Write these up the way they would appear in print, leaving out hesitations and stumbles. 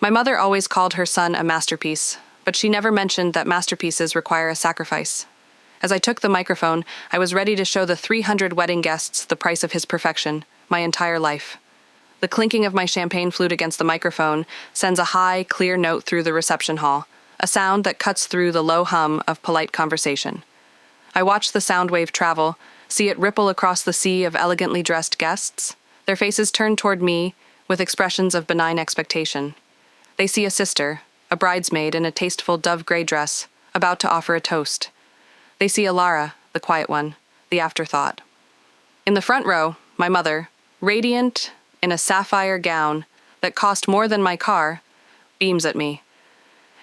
My mother always called her son a masterpiece, but she never mentioned that masterpieces require a sacrifice. As I took the microphone, I was ready to show the 300 wedding guests the price of his perfection, my entire life. The clinking of my champagne flute against the microphone sends a high, clear note through the reception hall, a sound that cuts through the low hum of polite conversation. I watch the sound wave travel, see it ripple across the sea of elegantly dressed guests, their faces turned toward me with expressions of benign expectation. They see a sister, a bridesmaid in a tasteful dove-gray dress, about to offer a toast. They see Alara, the quiet one, the afterthought. In the front row, my mother, radiant in a sapphire gown that cost more than my car, beams at me.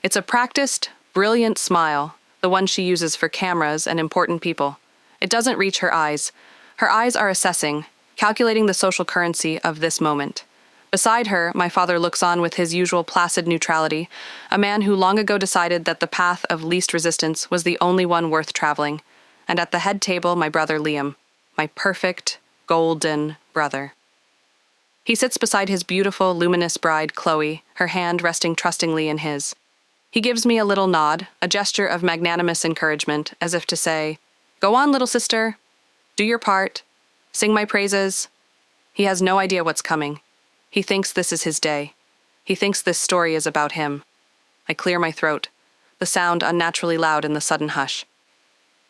It's a practiced, brilliant smile, the one she uses for cameras and important people. It doesn't reach her eyes. Her eyes are assessing, calculating the social currency of this moment. Beside her, my father looks on with his usual placid neutrality, a man who long ago decided that the path of least resistance was the only one worth traveling. And at the head table, my brother Liam, my perfect, golden brother. He sits beside his beautiful, luminous bride, Chloe, her hand resting trustingly in his. He gives me a little nod, a gesture of magnanimous encouragement, as if to say, "Go on, little sister. Do your part. Sing my praises." He has no idea what's coming. He thinks this is his day. He thinks this story is about him. I clear my throat, the sound unnaturally loud in the sudden hush.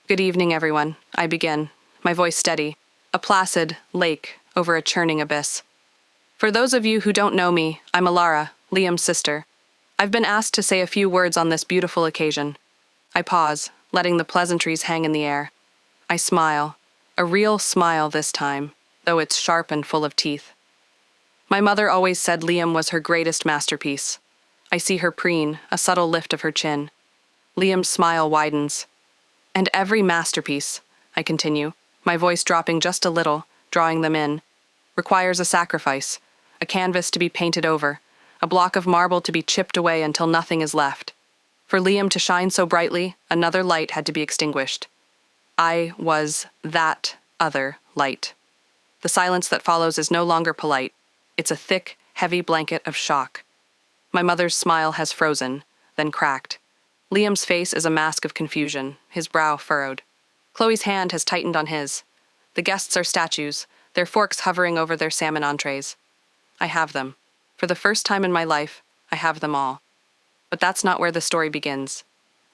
"Good evening, everyone," I begin, my voice steady, a placid lake over a churning abyss. For those of you who don't know me, I'm Alara, Liam's sister. I've been asked to say a few words on this beautiful occasion. I pause, letting the pleasantries hang in the air. I smile, a real smile this time, though it's sharp and full of teeth. My mother always said Liam was her greatest masterpiece. I see her preen, a subtle lift of her chin. Liam's smile widens. And every masterpiece, I continue, my voice dropping just a little, drawing them in, requires a sacrifice, a canvas to be painted over, a block of marble to be chipped away until nothing is left. For Liam to shine so brightly, another light had to be extinguished. I was that other light. The silence that follows is no longer polite. It's a thick, heavy blanket of shock. My mother's smile has frozen, then cracked. Liam's face is a mask of confusion, his brow furrowed. Chloe's hand has tightened on his. The guests are statues, their forks hovering over their salmon entrees. I have them. For the first time in my life, I have them all. But that's not where the story begins.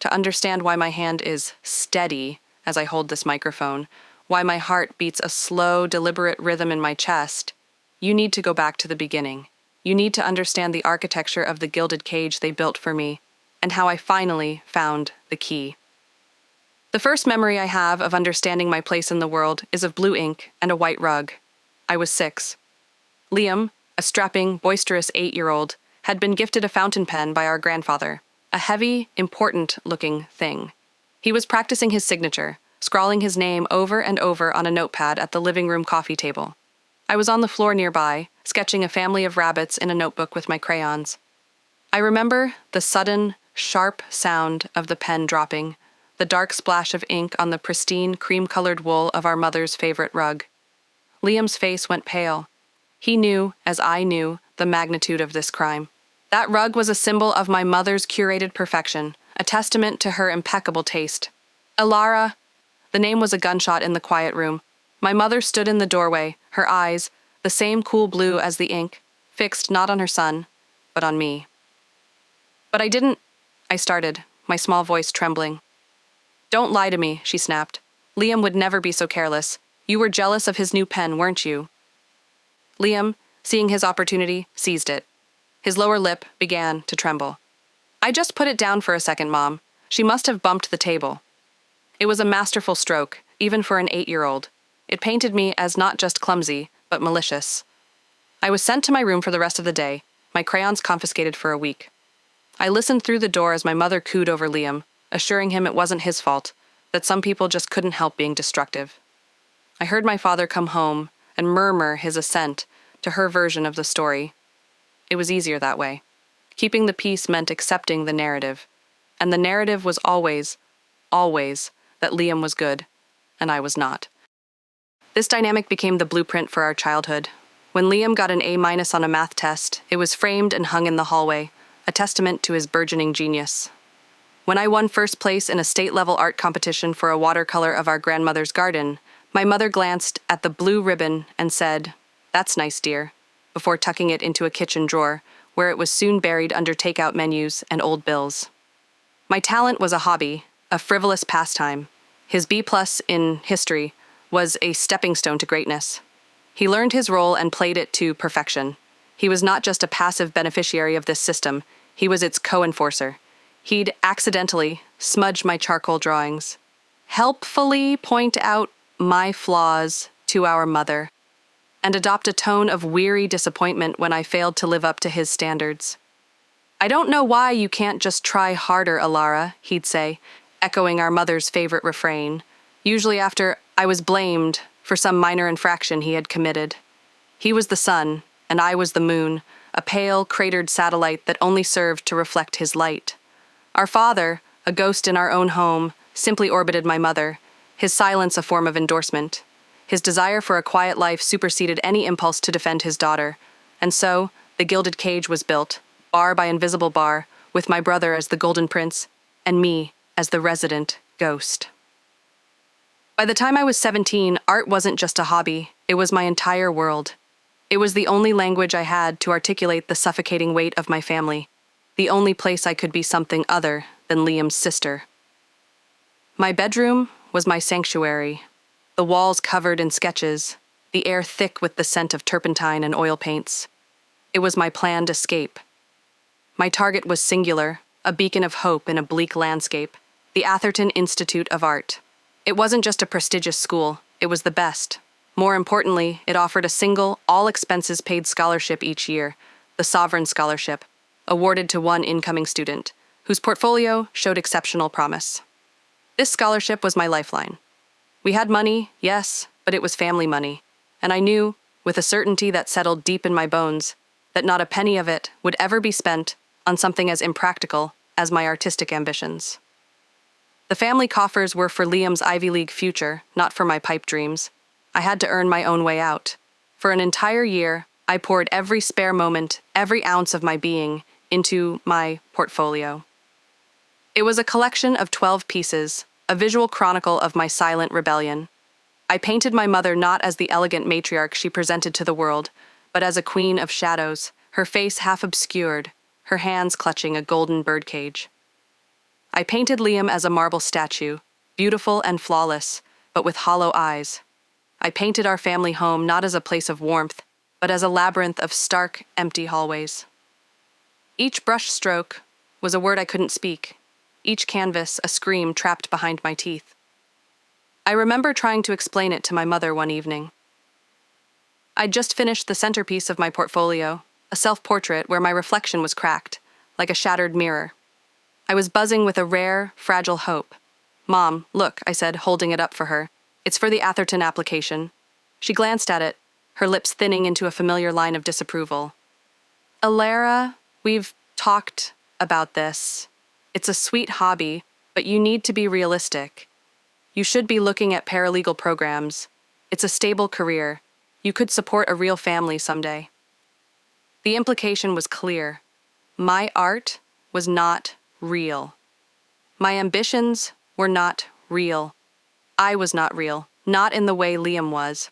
To understand why my hand is steady as I hold this microphone, why my heart beats a slow, deliberate rhythm in my chest, you need to go back to the beginning. You need to understand the architecture of the gilded cage they built for me, and how I finally found the key. The first memory I have of understanding my place in the world is of blue ink and a white rug. I was 6. Liam, a strapping, boisterous 8-year-old, had been gifted a fountain pen by our grandfather, a heavy, important-looking thing. He was practicing his signature, scrawling his name over and over on a notepad at the living room coffee table. I was on the floor nearby, sketching a family of rabbits in a notebook with my crayons. I remember the sudden, sharp sound of the pen dropping, the dark splash of ink on the pristine, cream-colored wool of our mother's favorite rug. Liam's face went pale. He knew, as I knew, the magnitude of this crime. That rug was a symbol of my mother's curated perfection, a testament to her impeccable taste. Alara, the name was a gunshot in the quiet room. My mother stood in the doorway, her eyes, the same cool blue as the ink, fixed not on her son, but on me. "But I started, my small voice trembling. "Don't lie to me," she snapped. "Liam would never be so careless. You were jealous of his new pen, weren't you?" Liam, seeing his opportunity, seized it. His lower lip began to tremble. "I just put it down for a second, Mom. She must have bumped the table." It was a masterful stroke, even for an 8-year-old. It painted me as not just clumsy, but malicious. I was sent to my room for the rest of the day, my crayons confiscated for a week. I listened through the door as my mother cooed over Liam, assuring him it wasn't his fault, that some people just couldn't help being destructive. I heard my father come home and murmur his assent to her version of the story. It was easier that way. Keeping the peace meant accepting the narrative, and the narrative was always that Liam was good, and I was not. This dynamic became the blueprint for our childhood. When Liam got an A- on a math test, it was framed and hung in the hallway, a testament to his burgeoning genius. When I won first place in a state-level art competition for a watercolor of our grandmother's garden, my mother glanced at the blue ribbon and said, "That's nice, dear," before tucking it into a kitchen drawer, where it was soon buried under takeout menus and old bills. My talent was a hobby, a frivolous pastime. His B+ in history was a stepping stone to greatness. He learned his role and played it to perfection. He was not just a passive beneficiary of this system, he was its co-enforcer. He'd accidentally smudge my charcoal drawings, helpfully point out my flaws to our mother, and adopt a tone of weary disappointment when I failed to live up to his standards. "I don't know why you can't just try harder, Alara," he'd say, echoing our mother's favorite refrain, usually after I was blamed for some minor infraction he had committed. He was the sun, and I was the moon, a pale, cratered satellite that only served to reflect his light. Our father, a ghost in our own home, simply orbited my mother, his silence a form of endorsement. His desire for a quiet life superseded any impulse to defend his daughter, and so the gilded cage was built, bar by invisible bar, with my brother as the golden prince, and me as the resident ghost. By the time I was 17, art wasn't just a hobby, it was my entire world. It was the only language I had to articulate the suffocating weight of my family, the only place I could be something other than Liam's sister. My bedroom was my sanctuary, the walls covered in sketches, the air thick with the scent of turpentine and oil paints. It was my planned escape. My target was singular, a beacon of hope in a bleak landscape, the Atherton Institute of Art. It wasn't just a prestigious school, it was the best. More importantly, it offered a single, all-expenses-paid scholarship each year, the Sovereign Scholarship, awarded to one incoming student, whose portfolio showed exceptional promise. This scholarship was my lifeline. We had money, yes, but it was family money, and I knew, with a certainty that settled deep in my bones, that not a penny of it would ever be spent on something as impractical as my artistic ambitions. The family coffers were for Liam's Ivy League future, not for my pipe dreams. I had to earn my own way out. For an entire year, I poured every spare moment, every ounce of my being, into my portfolio. It was a collection of 12 pieces, a visual chronicle of my silent rebellion. I painted my mother not as the elegant matriarch she presented to the world, but as a queen of shadows, her face half obscured, her hands clutching a golden birdcage. I painted Liam as a marble statue, beautiful and flawless, but with hollow eyes. I painted our family home not as a place of warmth, but as a labyrinth of stark, empty hallways. Each brush stroke was a word I couldn't speak, each canvas a scream trapped behind my teeth. I remember trying to explain it to my mother one evening. I'd just finished the centerpiece of my portfolio, a self-portrait where my reflection was cracked, like a shattered mirror. I was buzzing with a rare, fragile hope. "Mom, look," I said, holding it up for her. "It's for the Atherton application." She glanced at it, her lips thinning into a familiar line of disapproval. "Alara, we've talked about this. It's a sweet hobby, but you need to be realistic. You should be looking at paralegal programs. It's a stable career. You could support a real family someday." The implication was clear. My art was not real. My ambitions were not real. I was not real, not in the way Liam was.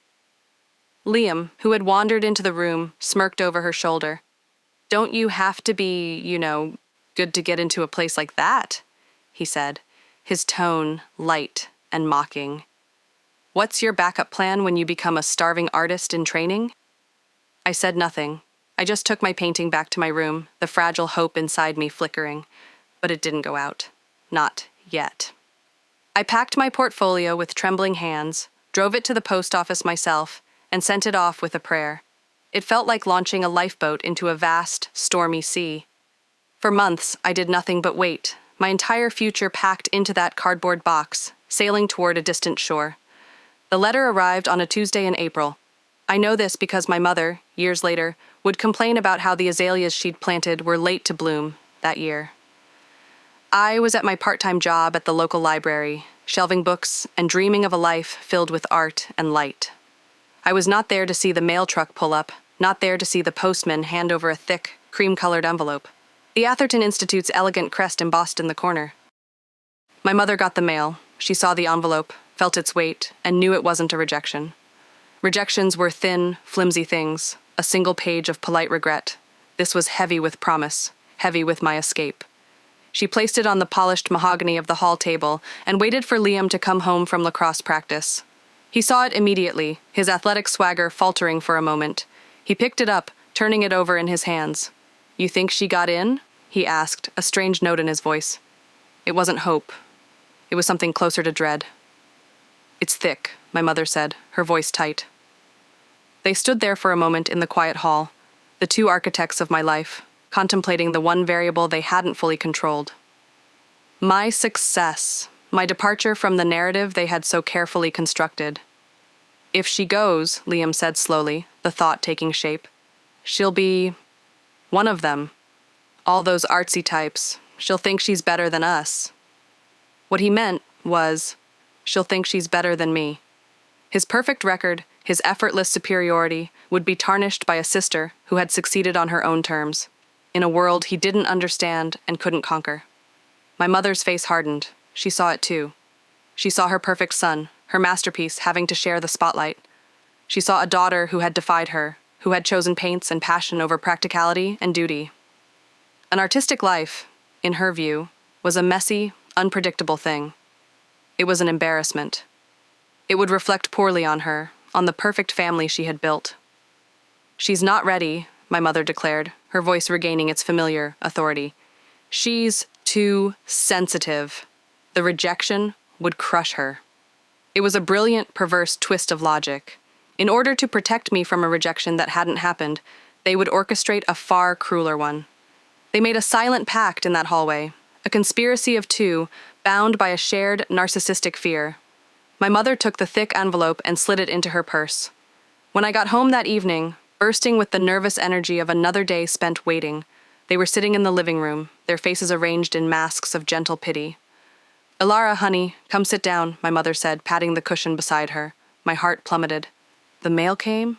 Liam, who had wandered into the room, smirked over her shoulder. "Don't you have to be, good to get into a place like that?" he said, his tone light and mocking. "What's your backup plan when you become a starving artist in training?" I said nothing. I just took my painting back to my room, the fragile hope inside me flickering. But it didn't go out. Not yet. I packed my portfolio with trembling hands, drove it to the post office myself, and sent it off with a prayer. It felt like launching a lifeboat into a vast, stormy sea. For months, I did nothing but wait, my entire future packed into that cardboard box, sailing toward a distant shore. The letter arrived on a Tuesday in April. I know this because my mother, years later, would complain about how the azaleas she'd planted were late to bloom that year. I was at my part-time job at the local library, shelving books and dreaming of a life filled with art and light. I was not there to see the mail truck pull up, not there to see the postman hand over a thick, cream-colored envelope. The Atherton Institute's elegant crest embossed in the corner. My mother got the mail. She saw the envelope, felt its weight, and knew it wasn't a rejection. Rejections were thin, flimsy things, a single page of polite regret. This was heavy with promise, heavy with my escape. She placed it on the polished mahogany of the hall table and waited for Liam to come home from lacrosse practice. He saw it immediately, his athletic swagger faltering for a moment. He picked it up, turning it over in his hands. "You think she got in?" he asked, a strange note in his voice. It wasn't hope. It was something closer to dread. "It's thick," my mother said, her voice tight. They stood there for a moment in the quiet hall, the two architects of my life, contemplating the one variable they hadn't fully controlled. My success, my departure from the narrative they had so carefully constructed. "If she goes," Liam said slowly, the thought taking shape, "she'll be one of them. All those artsy types. She'll think she's better than us." What he meant was, she'll think she's better than me. His perfect record, his effortless superiority, would be tarnished by a sister who had succeeded on her own terms, in a world he didn't understand and couldn't conquer. My mother's face hardened. She saw it too. She saw her perfect son, her masterpiece, having to share the spotlight. She saw a daughter who had defied her, who had chosen paints and passion over practicality and duty. An artistic life, in her view, was a messy, unpredictable thing. It was an embarrassment. It would reflect poorly on her, on the perfect family she had built. "She's not ready," my mother declared, her voice regaining its familiar authority. "She's too sensitive. The rejection would crush her." It was a brilliant, perverse twist of logic. In order to protect me from a rejection that hadn't happened, they would orchestrate a far crueler one. They made a silent pact in that hallway, a conspiracy of two, bound by a shared narcissistic fear. My mother took the thick envelope and slid it into her purse. When I got home that evening, bursting with the nervous energy of another day spent waiting, they were sitting in the living room, their faces arranged in masks of gentle pity. "Ilara, honey, come sit down," my mother said, patting the cushion beside her. My heart plummeted. "The mail came?"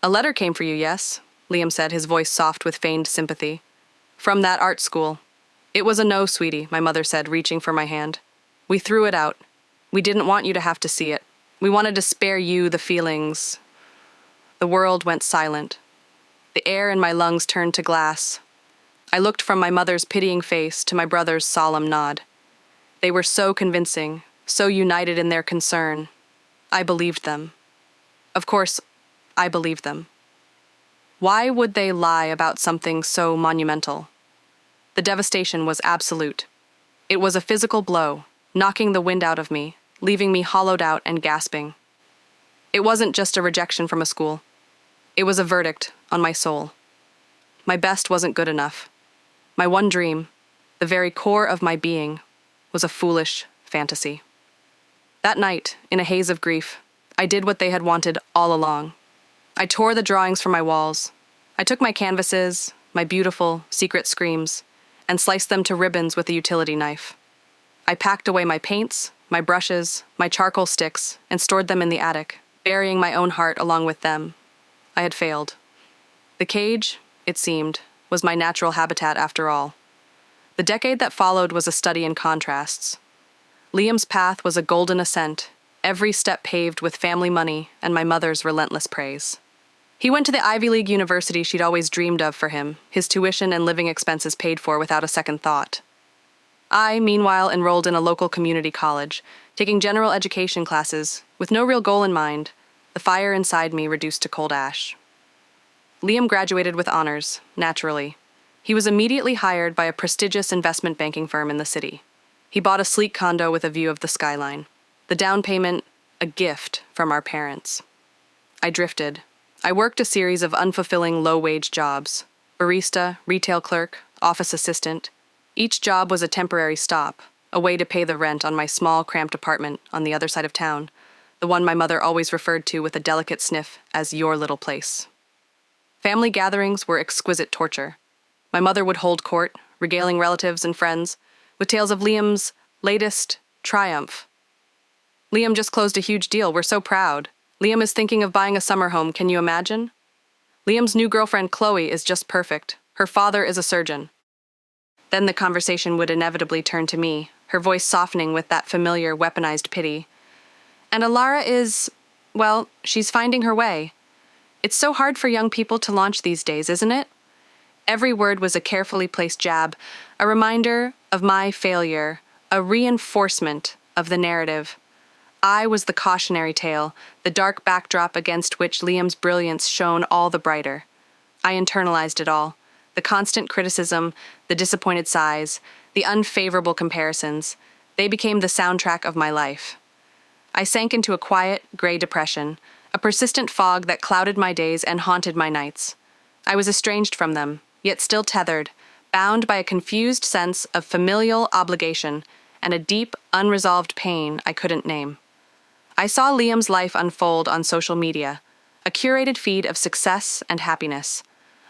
"A letter came for you, yes," Liam said, his voice soft with feigned sympathy. "From that art school." "It was a no, sweetie," my mother said, reaching for my hand. "We threw it out. We didn't want you to have to see it. We wanted to spare you the feelings." The world went silent. The air in my lungs turned to glass. I looked from my mother's pitying face to my brother's solemn nod. They were so convincing, so united in their concern. I believed them. Of course, I believed them. Why would they lie about something so monumental? The devastation was absolute. It was a physical blow, knocking the wind out of me, leaving me hollowed out and gasping. It wasn't just a rejection from a school. It was a verdict on my soul. My best wasn't good enough. My one dream, the very core of my being, was a foolish fantasy. That night, in a haze of grief, I did what they had wanted all along. I tore the drawings from my walls. I took my canvases, my beautiful, secret screams, and sliced them to ribbons with a utility knife. I packed away my paints, my brushes, my charcoal sticks, and stored them in the attic, burying my own heart along with them. I had failed. The cage, it seemed, was my natural habitat after all. The decade that followed was a study in contrasts. Liam's path was a golden ascent, every step paved with family money and my mother's relentless praise. He went to the Ivy League university she'd always dreamed of for him, his tuition and living expenses paid for without a second thought. I, meanwhile, enrolled in a local community college, taking general education classes, with no real goal in mind, the fire inside me reduced to cold ash. Liam graduated with honors, naturally. He was immediately hired by a prestigious investment banking firm in the city. He bought a sleek condo with a view of the skyline. The down payment, a gift from our parents. I drifted. I worked a series of unfulfilling low-wage jobs. Barista, retail clerk, office assistant. Each job was a temporary stop, a way to pay the rent on my small, cramped apartment on the other side of town, the one my mother always referred to with a delicate sniff as your little place. Family gatherings were exquisite torture. My mother would hold court, regaling relatives and friends, with tales of Liam's latest triumph. "Liam just closed a huge deal, we're so proud. Liam is thinking of buying a summer home, can you imagine? Liam's new girlfriend Chloe is just perfect. Her father is a surgeon." Then the conversation would inevitably turn to me, her voice softening with that familiar weaponized pity. And Alara is, well, she's finding her way. It's so hard for young people to launch these days, isn't it? Every word was a carefully placed jab, a reminder of my failure, a reinforcement of the narrative. I was the cautionary tale, the dark backdrop against which Liam's brilliance shone all the brighter. I internalized it all. The constant criticism, the disappointed sighs, the unfavorable comparisons. They became the soundtrack of my life. I sank into a quiet, gray depression, a persistent fog that clouded my days and haunted my nights. I was estranged from them, yet still tethered, bound by a confused sense of familial obligation and a deep, unresolved pain I couldn't name. I saw Liam's life unfold on social media, a curated feed of success and happiness.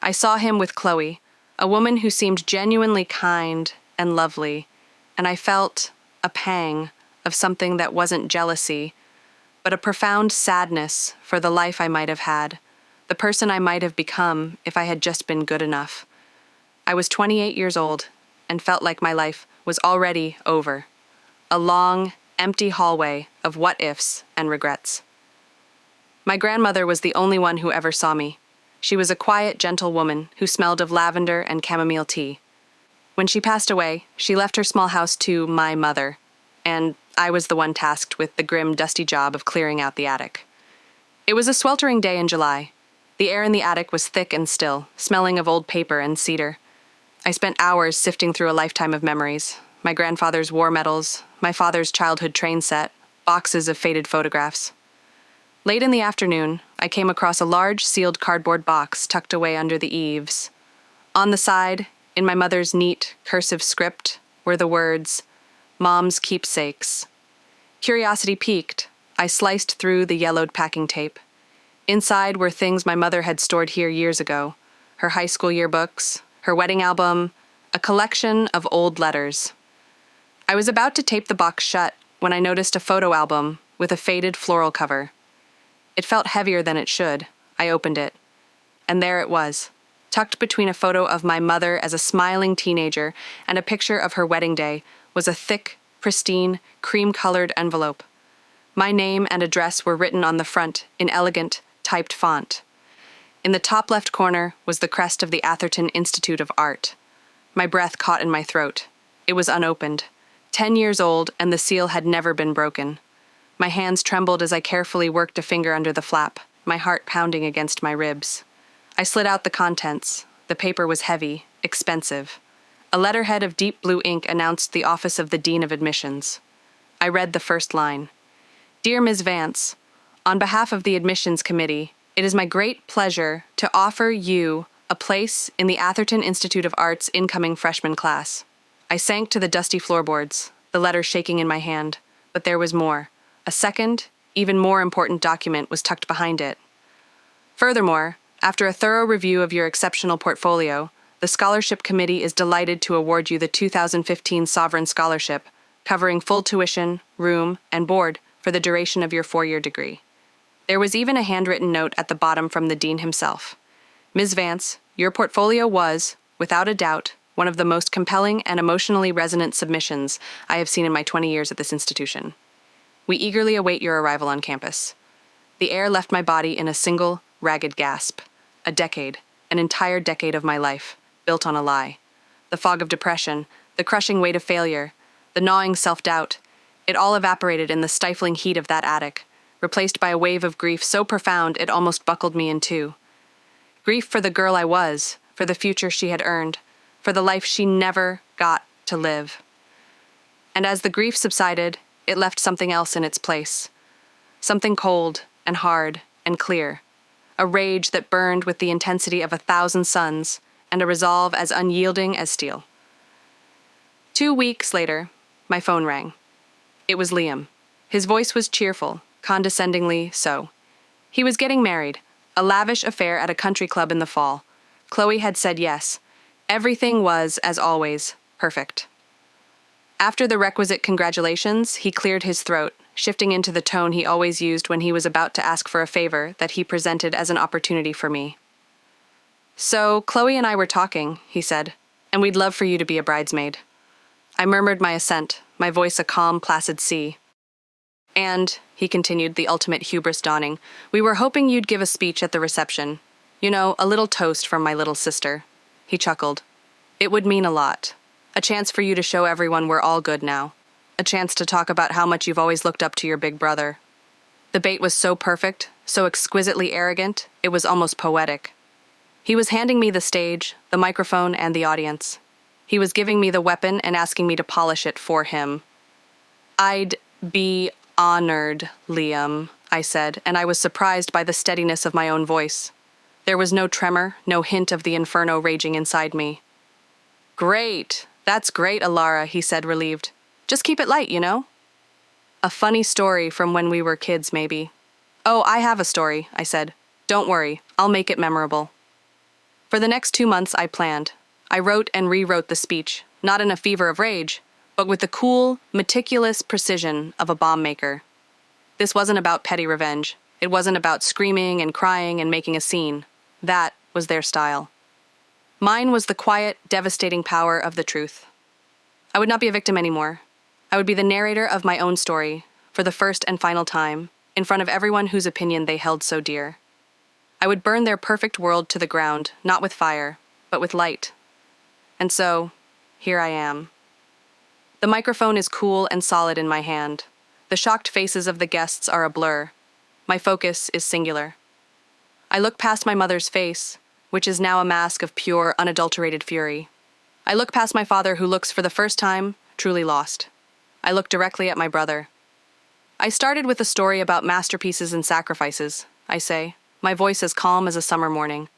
I saw him with Chloe, a woman who seemed genuinely kind and lovely, and I felt a pang of something that wasn't jealousy, but a profound sadness for the life I might have had, the person I might have become if I had just been good enough. I was 28 years old and felt like my life was already over, a long, empty hallway of what-ifs and regrets. My grandmother was the only one who ever saw me. She was a quiet, gentle woman who smelled of lavender and chamomile tea. When she passed away, she left her small house to my mother, and I was the one tasked with the grim, dusty job of clearing out the attic. It was a sweltering day in July. The air in the attic was thick and still, smelling of old paper and cedar. I spent hours sifting through a lifetime of memories. My grandfather's war medals, my father's childhood train set, boxes of faded photographs. Late in the afternoon, I came across a large sealed cardboard box tucked away under the eaves. On the side, in my mother's neat, cursive script, were the words, "Mom's keepsakes." Curiosity piqued. I sliced through the yellowed packing tape. Inside were things my mother had stored here years ago. Her high school yearbooks, her wedding album, a collection of old letters. I was about to tape the box shut when I noticed a photo album with a faded floral cover. It felt heavier than it should. I opened it. And there it was, tucked between a photo of my mother as a smiling teenager and a picture of her wedding day, was a thick, pristine, cream-colored envelope. My name and address were written on the front in elegant, typed font. In the top left corner was the crest of the Atherton Institute of Art. My breath caught in my throat. It was unopened. 10 years old, and the seal had never been broken. My hands trembled as I carefully worked a finger under the flap, my heart pounding against my ribs. I slid out the contents. The paper was heavy, expensive. A letterhead of deep blue ink announced the office of the Dean of Admissions. I read the first line. "Dear Ms. Vance, on behalf of the Admissions Committee, it is my great pleasure to offer you a place in the Atherton Institute of Art's incoming freshman class." I sank to the dusty floorboards, the letter shaking in my hand, but there was more. A second, even more important document was tucked behind it. Furthermore, after a thorough review of your exceptional portfolio, the Scholarship Committee is delighted to award you the 2015 Sovereign Scholarship, covering full tuition, room, and board for the duration of your 4-year degree. There was even a handwritten note at the bottom from the dean himself. "Ms. Vance, your portfolio was, without a doubt, one of the most compelling and emotionally resonant submissions I have seen in my 20 years at this institution. We eagerly await your arrival on campus." The air left my body in a single, ragged gasp. A decade, an entire decade of my life, built on a lie. The fog of depression, the crushing weight of failure, the gnawing self-doubt, it all evaporated in the stifling heat of that attic, replaced by a wave of grief so profound it almost buckled me in two. Grief for the girl I was, for the future she had earned, for the life she never got to live. And as the grief subsided, it left something else in its place. Something cold and hard and clear. A rage that burned with the intensity of 1,000 suns, and a resolve as unyielding as steel. 2 weeks later, my phone rang. It was Liam. His voice was cheerful, condescendingly so. He was getting married, a lavish affair at a country club in the fall. Chloe had said yes. Everything was, as always, perfect. After the requisite congratulations, he cleared his throat, shifting into the tone he always used when he was about to ask for a favor that he presented as an opportunity for me. "So, Chloe and I were talking," he said. And we'd love for you to be a bridesmaid. I murmured my assent, my voice a calm, placid sea. And, he continued, the ultimate hubris dawning, we were hoping you'd give a speech at the reception. You know, a little toast from my little sister. He chuckled. It would mean a lot. A chance for you to show everyone we're all good now. A chance to talk about how much you've always looked up to your big brother. The bait was so perfect, so exquisitely arrogant, it was almost poetic. He was handing me the stage, the microphone, and the audience. He was giving me the weapon and asking me to polish it for him. I'd be honored, Liam, I said, and I was surprised by the steadiness of my own voice. There was no tremor, no hint of the inferno raging inside me. Great, that's great, Alara, he said, relieved. Just keep it light, you know? A funny story from when we were kids, maybe. Oh, I have a story, I said. Don't worry, I'll make it memorable. For the next 2 months, I planned. I wrote and rewrote the speech, not in a fever of rage, but with the cool, meticulous precision of a bomb maker. This wasn't about petty revenge. It wasn't about screaming and crying and making a scene. That was their style. Mine was the quiet, devastating power of the truth. I would not be a victim anymore. I would be the narrator of my own story, for the first and final time, in front of everyone whose opinion they held so dear. I would burn their perfect world to the ground, not with fire, but with light. And so, here I am. The microphone is cool and solid in my hand. The shocked faces of the guests are a blur. My focus is singular. I look past my mother's face, which is now a mask of pure, unadulterated fury. I look past my father, who looks for the first time truly lost. I look directly at my brother. I started with a story about masterpieces and sacrifices, I say, my voice as calm as a summer morning.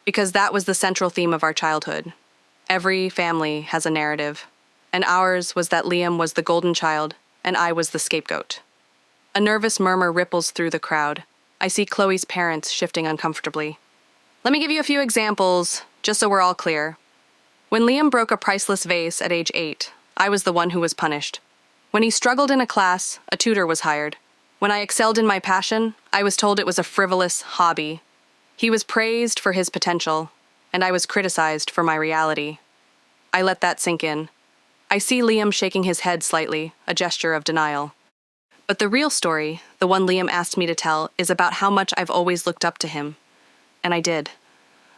Because that was the central theme of our childhood. Every family has a narrative, and ours was that Liam was the golden child, and I was the scapegoat. A nervous murmur ripples through the crowd. I see Chloe's parents shifting uncomfortably. Let me give you a few examples, just so we're all clear. When Liam broke a priceless vase at age 8, I was the one who was punished. When he struggled in a class, a tutor was hired. When I excelled in my passion, I was told it was a frivolous hobby. He was praised for his potential, and I was criticized for my reality. I let that sink in. I see Liam shaking his head slightly, a gesture of denial. But the real story, the one Liam asked me to tell, is about how much I've always looked up to him. And I did.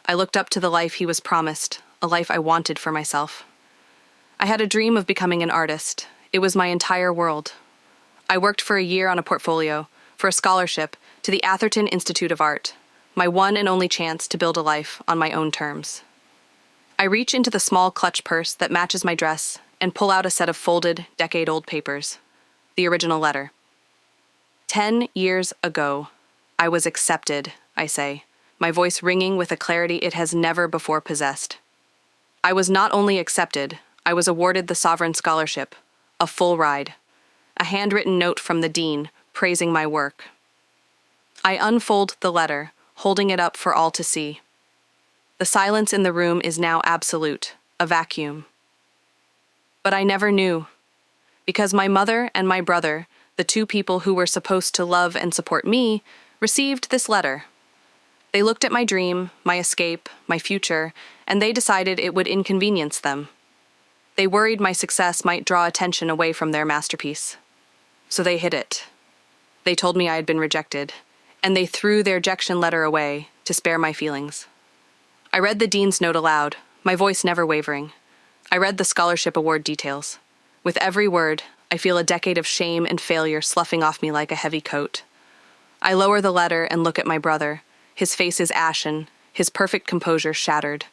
I looked up to the life he was promised, a life I wanted for myself. I had a dream of becoming an artist. It was my entire world. I worked for a year on a portfolio, for a scholarship, to the Atherton Institute of Art, my one and only chance to build a life on my own terms. I reach into the small clutch purse that matches my dress and pull out a set of folded, decade-old papers. The original letter. 10 years ago, I was accepted, I say, my voice ringing with a clarity it has never before possessed. I was not only accepted, I was awarded the Sovereign Scholarship, a full ride, a handwritten note from the dean praising my work. I unfold the letter, holding it up for all to see. The silence in the room is now absolute, a vacuum. But I never knew, because my mother and my brother, the two people who were supposed to love and support me, received this letter. They looked at my dream, my escape, my future, and they decided it would inconvenience them. They worried my success might draw attention away from their masterpiece. So they hid it. They told me I had been rejected, and they threw their rejection letter away to spare my feelings. I read the dean's note aloud, my voice never wavering. I read the scholarship award details. With every word, I feel a decade of shame and failure sloughing off me like a heavy coat. I lower the letter and look at my brother. His face is ashen, his perfect composure shattered.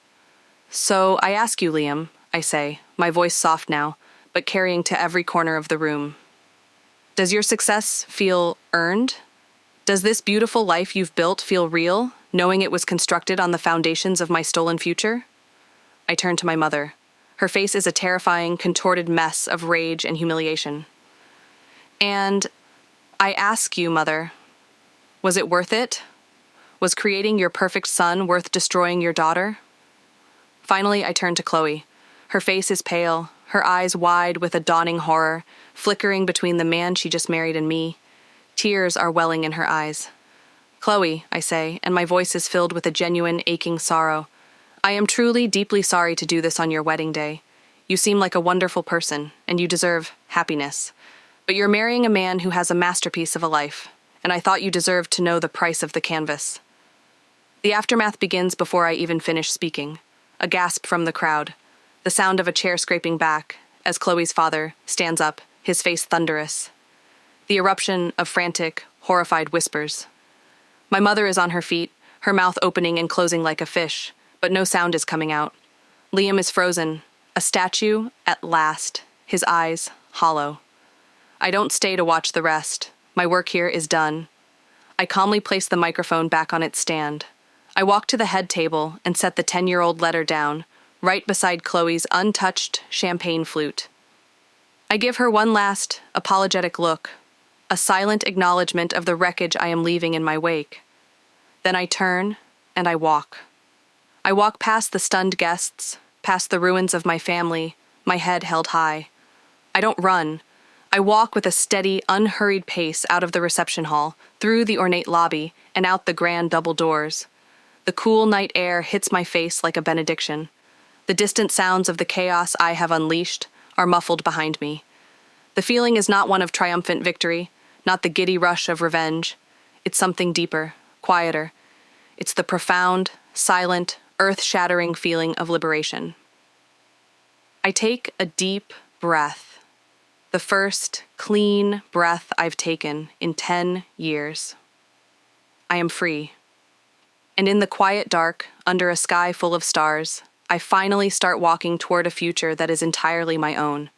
So I ask you, Liam, I say, my voice soft now, but carrying to every corner of the room. Does your success feel earned? Does this beautiful life you've built feel real, knowing it was constructed on the foundations of my stolen future? I turn to my mother. Her face is a terrifying, contorted mess of rage and humiliation. And I ask you, Mother, was it worth it? Was creating your perfect son worth destroying your daughter? Finally, I turn to Chloe. Her face is pale, her eyes wide with a dawning horror, flickering between the man she just married and me. Tears are welling in her eyes. Chloe, I say, and my voice is filled with a genuine, aching sorrow. I am truly deeply sorry to do this on your wedding day. You seem like a wonderful person, and you deserve happiness. But you're marrying a man who has a masterpiece of a life, and I thought you deserved to know the price of the canvas. The aftermath begins before I even finish speaking. A gasp from the crowd, the sound of a chair scraping back, as Chloe's father stands up, his face thunderous. The eruption of frantic, horrified whispers. My mother is on her feet, her mouth opening and closing like a fish, but no sound is coming out. Liam is frozen, a statue at last, his eyes hollow. I don't stay to watch the rest. My work here is done. I calmly place the microphone back on its stand. I walk to the head table and set the 10-year-old letter down, right beside Chloe's untouched champagne flute. I give her one last, apologetic look, a silent acknowledgement of the wreckage I am leaving in my wake. Then I turn and I walk. I walk past the stunned guests, past the ruins of my family, my head held high. I don't run. I walk with a steady, unhurried pace out of the reception hall, through the ornate lobby, and out the grand double doors. The cool night air hits my face like a benediction. The distant sounds of the chaos I have unleashed are muffled behind me. The feeling is not one of triumphant victory, not the giddy rush of revenge. It's something deeper, quieter. It's the profound, silent, earth-shattering feeling of liberation. I take a deep breath, the first clean breath I've taken in 10 years. I am free. And in the quiet dark, under a sky full of stars, I finally start walking toward a future that is entirely my own.